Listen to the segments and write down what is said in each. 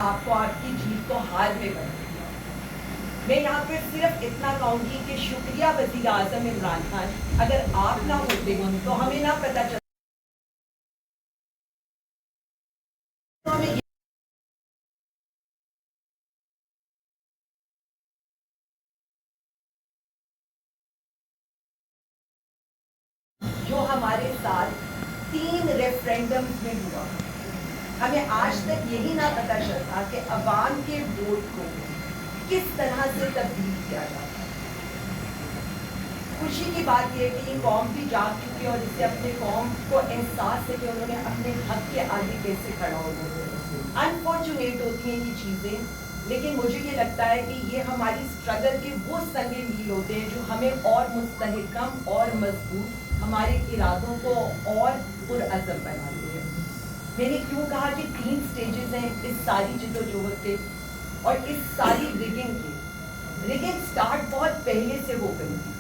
آپ کو آپ کی جیت کو ہار میں بدل دیا۔ میں یہاں پہ صرف اتنا کہوں گی کہ شکریہ وزیر اعظم عمران خان، اگر آپ نہ ہوتے تو ہمیں نہ پتہ چلتا تو ہمیں جو ہمارے ساتھ 3 ریفرینڈمز میں ہوا، ہمیں آج تک یہی نہ پتہ چلتا کہ عوام کے ووٹ کو کس طرح سے تبدیل کیا جاتا ہے۔ خوشی کی بات یہ ہے کہ یہ قوم بھی جاگ چکی ہے اور اس سے اپنے قوم کو احساس ہے کہ انہوں نے اپنے حق کے آگے کیسے کھڑا ہونا۔ انفارچونیٹ ہوتی ہیں یہ چیزیں، لیکن مجھے یہ لگتا ہے کہ یہ ہماری اسٹرگل کے وہ سنگے میل ہوتے ہیں جو ہمیں اور مستحکم اور مضبوط، ہمارے ارادوں کو اور پرعزم بناتے ہیں۔ میں نے کیوں کہا کہ 3 سٹیجز ہیں اس ساری جدوجہد کے اور اس ساری ریگنگ کے۔ ریگنگ سٹارٹ بہت پہلے سے ہو گئی تھی،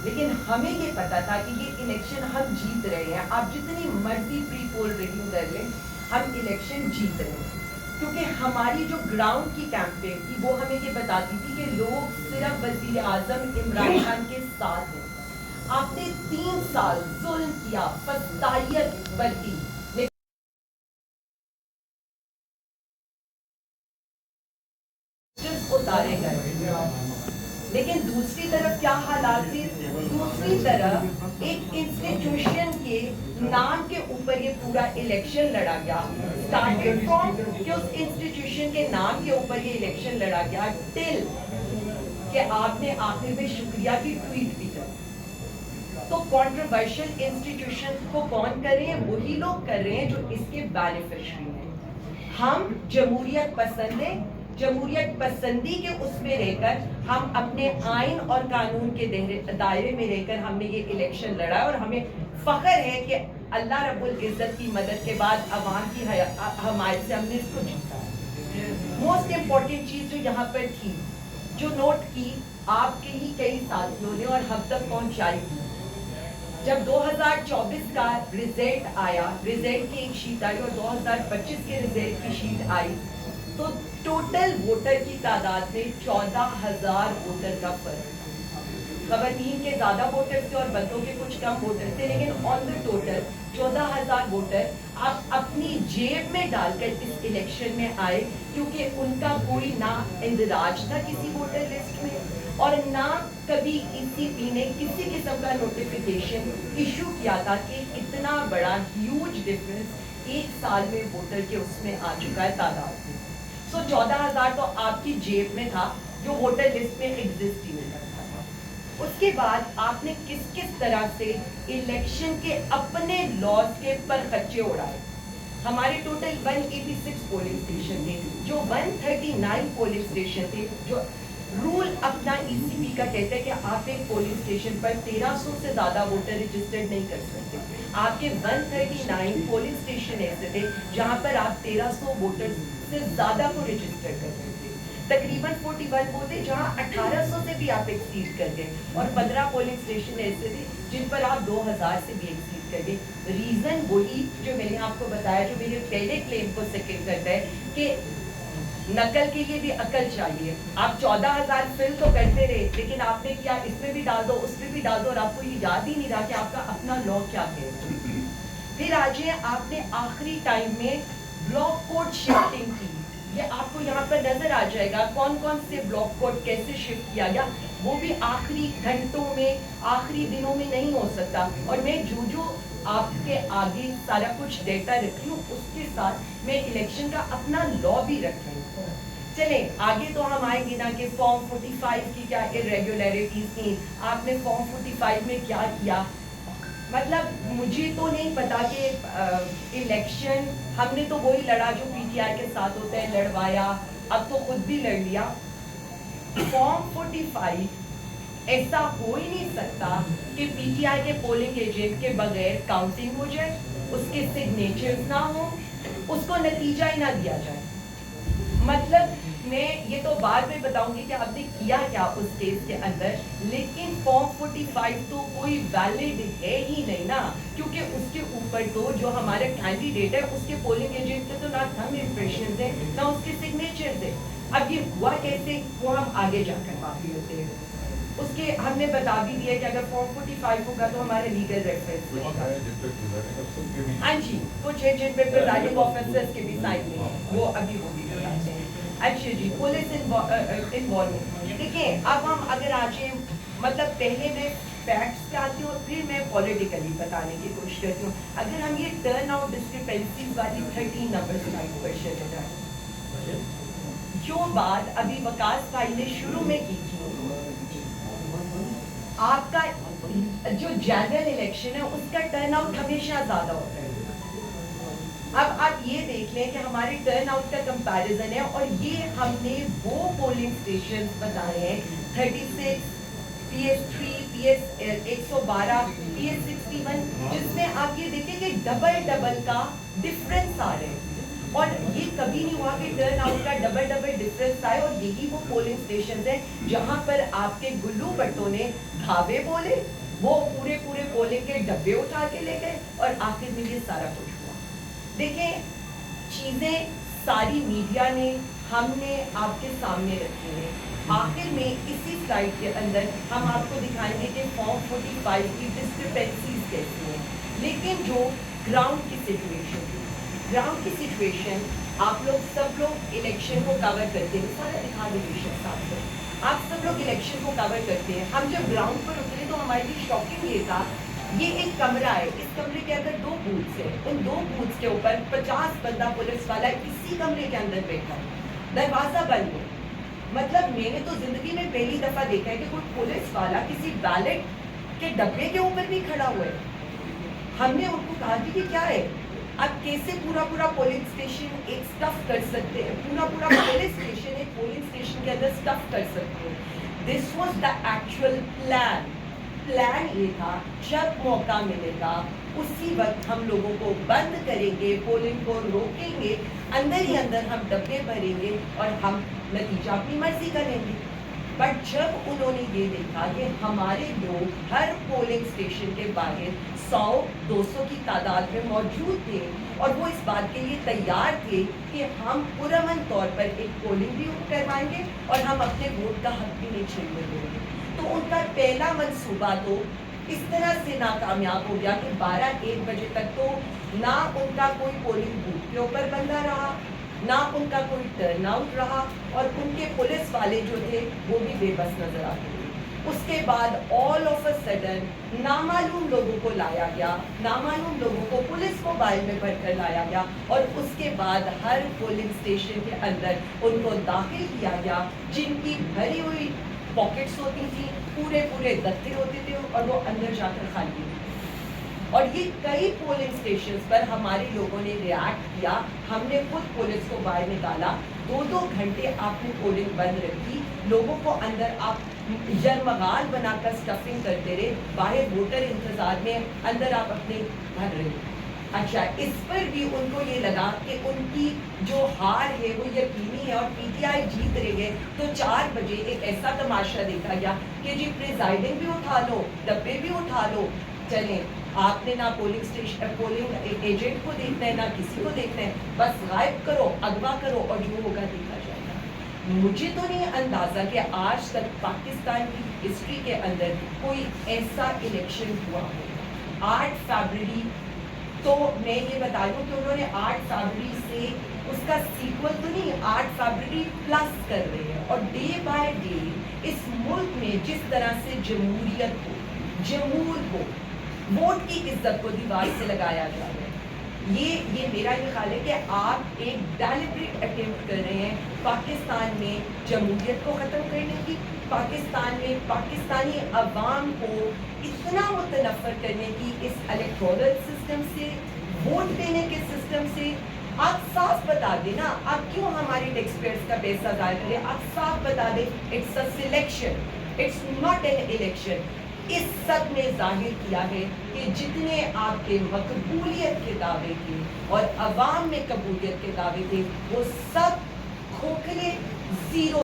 لیکن ہمیں یہ پتا تھا کہ یہ الیکشن ہم جیت رہے ہیں۔ آپ جتنی مرضی پری پول ریگنگ کر لیں، ہم الیکشن جیت رہے ہیں، کیونکہ ہماری جو گراؤنڈ کی کیمپین تھی وہ ہمیں یہ بتاتی تھی کہ لوگ صرف وزیر اعظم عمران خان کے ساتھ ہیں۔ آپ نے 3 سال ظلم کیا، فسطائیت برتی، اتارے گئے، لیکن دوسری طرف کیا حالات تھے؟ دوسری طرف ایک انسٹیٹیوشن کے نام کے اوپر یہ پورا الیکشن لڑا گیا۔ اسٹارٹنگ فرام کہ اس انسٹیٹیوشن کے نام کے اوپر یہ الیکشن لڑا گیا، ٹل کہ آپ نے آخر میں شکریہ کی ٹویٹ بھی کر۔ تو کنٹروورشل انسٹیٹیوشن کو کون کر رہے ہیں؟ وہی لوگ کر رہے ہیں جو اس کے بینیفیشری ہیں۔ ہم جمہوریت پسند ہیں، جمہوریت پسندی کے اس میں رہ کر ہم اپنے آئین اور قانون کے دائرے میں رہ کر ہم نے یہ الیکشن لڑا اور ہمیں فخر ہے کہ اللہ رب العزت کی مدد کے بعد عوام کی حمایت سے ہم نے اس کو جیتا۔ موسٹ امپورٹنٹ چیز جو یہاں پر تھی، جو نوٹ کی آپ کے ہی کئی ساتھیوں نے اور ہم تک پہنچائی تھی، جب 2024 کا ریزلٹ آیا، ریزلٹ کی ایک شیٹ آئی اور 2025 کے ریزلٹ کی شیٹ آئی، تو ٹوٹل ووٹر کی تعداد میں 14,000 ووٹر کا فرق تھا۔ خواتین کے زیادہ ووٹر تھے اور مردوں کے کچھ کم ووٹر تھے، لیکن آن دا ٹوٹل 14,000 ووٹر آپ اپنی جیب میں ڈال کر اس الیکشن میں آئے، کیونکہ ان کا کوئی نہ اندراج تھا کسی ووٹر لسٹ میں اور نہ کبھی ECP نے کسی قسم کا نوٹیفیکیشن ایشو کیا تھا کہ اتنا بڑا ہیوج ڈفرنس ایک سال میں ووٹر کے اس میں آ چکا ہے تعداد میں۔ سو 14,000 تو آپ کی جیب میں تھا جو ووٹر لسٹ میں ایگزسٹ ہی نہیں کرتا تھا۔ اس کے بعد آپ نے کس طرح سے الیکشن کے اپنے لاز کے پر خچے اڑائے۔ ہمارے ٹوٹل 186 پولنگ اسٹیشن تھے، جو 139 پولنگ اسٹیشن تھے جو رول اپنا ECP کا کہتا ہے کہ آپ ایک پولنگ اسٹیشن پر 1300 سے زیادہ ووٹر رجسٹرڈ نہیں کر سکتے۔ آپ کے 139 پولنگ اسٹیشن ایسے تھے جہاں پر آپ 1300 ووٹر سے زیادہ کو رجسٹر کر رہے تھے۔ تقریباً 41 وہ تھے جہاں 1800 سے بھی آپ ایکسیڈ کر گئے، اور 15 پولنگ اسٹیشن ایسے تھے جن پر آپ 2000 سے بھی ایکسیڈ کر گئے۔ ریزن وہی جو میں نے آپ کو بتایا، جو میرے پہلے کلیم کو سیکنڈ کرتا ہے کہ نقل کے لیے بھی عقل چاہیے۔ آپ 14,000 فل تو کرتے رہے، لیکن آپ نے کیا اس میں بھی ڈال دو، اس میں بھی ڈال دو، اور آپ کو یہ یاد ہی نہیں رہا کہ آپ کا اپنا لا کیا ہے۔ پھر آج آپ نے آخری ٹائم میں بلاک کوڈ شفٹنگ کی، یہ آپ کو یہاں پر نظر آ جائے گا کون کون سے بلاک کوڈ کیسے شفٹ کیا گیا، وہ بھی آخری گھنٹوں میں، آخری دنوں میں نہیں ہو سکتا۔ اور میں جو آپ کے آگے سارا کچھ ڈیٹا رکھی ہوں، اس کے ساتھ میں الیکشن کا اپنا لا بھی رکھ رہی ہوں۔ چلیں آگے تو ہم آئیں گے نا کہ فارم 45 کی کیا irregularities تھیں، آپ نے فارم 45 میں کیا کیا۔ مطلب مجھے تو نہیں پتا کہ الیکشن ہم نے تو وہی لڑا جو PTI کے ساتھ ہوتا ہے، لڑوایا، اب تو خود بھی لڑ لیا۔ فارم 45 ایسا ہو ہی نہیں سکتا کہ PTI کے پولنگ ایجنٹ کے بغیر کاؤنٹنگ ہو جائے، اس کے سگنیچرز نہ ہوں، اس کو نتیجہ ہی نہ دیا جائے۔ مطلب میں ये तो बाद में बताऊंगी कि आपने किया क्या उस केस के अंदर, लेकिन फॉर्म 45 तो कोई वैलिड है ही नहीं ना, क्योंकि उसके ऊपर तो जो हमारा कैंडिडेट है उसके पोलिंग एजेंट के तो ना थंब इम्प्रेशन है ना उसके सिग्नेचर है। अब ये हुआ कैसे वो हम आगे जाकर बात करते हैं। उसके हमने बता भी दिया कि अगर फॉर्म 45 होगा तो हमारे लीगल रेफरेंस लगेगा। हाँ जी, कुछ है जिन पे प्रिजाइडिंग ऑफिसर्स के भी साइन में वो अभी वो भी बताते हैं। अच्छा जी, पुलिस इन्वॉल्वमेंट। देखिए अब हम अगर आज मतलब पहले मैं फैक्ट्स पे आती हूँ और फिर मैं पॉलिटिकली बताने की कोशिश करती हूँ। अगर हम ये टर्न आउट डिस्क्रिपेंसीज वाली 13 नंबर स्लाइड पर चले जाए, जो बात अभी वकास भाई ने शुरू में की थी, आपका जो जनरल इलेक्शन है उसका टर्न आउट हमेशा ज्यादा होता है। अब आप ये देख लें कि हमारे टर्न आउट का कंपैरिजन है और ये हमने वो पोलिंग स्टेशन बताए हैं 36, PS3, PS 112, PS 61, जिसमें आप ये देखें कि डबल का डिफरेंस आ रहे हैं। और ये कभी नहीं हुआ कि टर्न आउट का डबल डिफरेंस आए, और यही वो पोलिंग स्टेशन है जहां पर आपके गुल्लू भट्टो ने धावे बोले, वो पूरे पोलिंग के डब्बे उठा के ले गए और आखिर में ये सारा कुछ हुआ। देखें, चीजें सारी मीडिया ने हमने आपके सामने रखी है। आखिर में इसी स्लाइड के अंदर हम आपको दिखाएंगे कि फॉर्म 45 की डिस्क्रिपेंसीज कैसी हैं, लेकिन जो ग्राउंड की सिचुएशन थी, ग्राउंड की सिचुएशन आप लोग सब लोग इलेक्शन को कवर करते हैं, सारा दिखा दीजिए साथ में, आप सब लोग इलेक्शन को कवर करते हैं। हम जब ग्राउंड पर उतरे तो हमारे लिए शॉकिंग ये था, ये एक कमरा है, इस कमरे के अंदर 2 बूथ्स है, उन 2 बूथ्स के ऊपर 50 बंदा पुलिस वाला इसी कमरे के अंदर बैठा है, दरवाजा बंद है। मतलब मैंने तो जिंदगी में पहली दफा देखा है कि कोई पुलिस वाला किसी बैलेट के डब्बे के ऊपर भी खड़ा हुआ है। हमने उनको कहा कि क्या है, आप कैसे पूरा पोलिंग स्टेशन एक स्टफ कर सकते हैं, पूरा पुलिस स्टेशन एक पोलिंग स्टेशन के अंदर स्टफ कर सकते हैं। This was the actual plan ये था, जब मौका मिलेगा उसी वक्त हम लोगों को बंद करेंगे, पोलिंग को रोकेंगे, अंदर ही अंदर हम डब्बे भरेंगे और हम नतीजा अपनी मर्जी करेंगे। बट जब उन्होंने ये देखा कि हमारे लोग हर पोलिंग स्टेशन के बाहर 100-200 की तादाद में मौजूद थे और वो इस बात के लिए तैयार थे कि हम पुरअमन तौर पर एक पोलिंग भी करवाएंगे और हम अपने वोट का हक भी नहीं छीनने देंगे, तो उनका पहला मंसूबा तो इस तरह से नाकामयाब हो गया कि 12-1 बजे तक तो ना उनका कोई पोलिंग बूथ के ऊपर बंदा रहा, ना उनका कोई टर्न आउट रहा, और उनके पुलिस वाले जो थे वो भी बेबस नजर आते थे। उसके बाद ऑल ऑफ अ सडन नामालूम लोगों को लाया गया, नामालूम लोगों को पुलिस मोबाइल में भरकर लाया गया और उसके बाद हर पोलिंग स्टेशन के अंदर उनको दाखिल किया गया, जिनकी भरी हुई पॉकेट्स होती थी, पूरे दफ्तर होते थे और वो अंदर जाकर खाली थी। और ये कई पोलिंग स्टेशंस पर हमारे लोगों ने रिएक्ट किया, हमने खुद पुलिस को बाहर निकाला, 2-2 घंटे आपने पोलिंग बंद रखी, लोगों को अंदर आप जरमगाल बनाकर स्टफिंग करते रहे, बाहर वोटर इंतजार में, अंदर आप अपने भर रहे। अच्छा, इस पर भी उनको ये लगा कि उनकी जो हार है वो यकीनी है और पीटीआई जीत रही है, तो 4 बजे एक ऐसा तमाशा देखा गया कि जी प्रिजाइडिंग भी उठा लो, डब्बे भी उठा लो, चलें, आपने ना पोलिंग एजेंट को देखना है ना किसी को देखना है, बस गायब करो, अगवा करो और जो होगा देखा जाएगा। मुझे तो नहीं अंदाजा कि आज तक पाकिस्तान की हिस्ट्री के अंदर कोई ऐसा इलेक्शन हुआ हो। 8 फरवरी तो मैं ये बता दूं कि उन्होंने 8 फरवरी से उसका सीक्वल तो नहीं, 8 फरवरी प्लस कर रहे हैं, और डे बाय डे इस मुल्क में जिस तरह से जमहूरियत को, जमहूर को, वोट की इज्जत को दीवार से लगाया जा रहा है, ये मेरा ये ख्याल है कि आप एक डेलिब्रेट अटेम्प्ट कर रहे हैं पाकिस्तान में जमहूरियत को ख़त्म करने की, पाकिस्तान में पाकिस्तानी अवाम को इतना मुतनफ़र करने की, इस इलेक्टोरल सिस्टम से, वोट देने के सिस्टम से। आप साफ बता दें ना, आप क्यों हमारे टैक्स पेयर्स का पैसा ज़ाया करें, आप साफ बता दें it's a selection, it's not an election. इस सब ने जाहिर किया है कि जितने आपके मकबूलियत के दावे थे और अवाम में कबूलियत के दावे थे वो सब खोखले, जीरो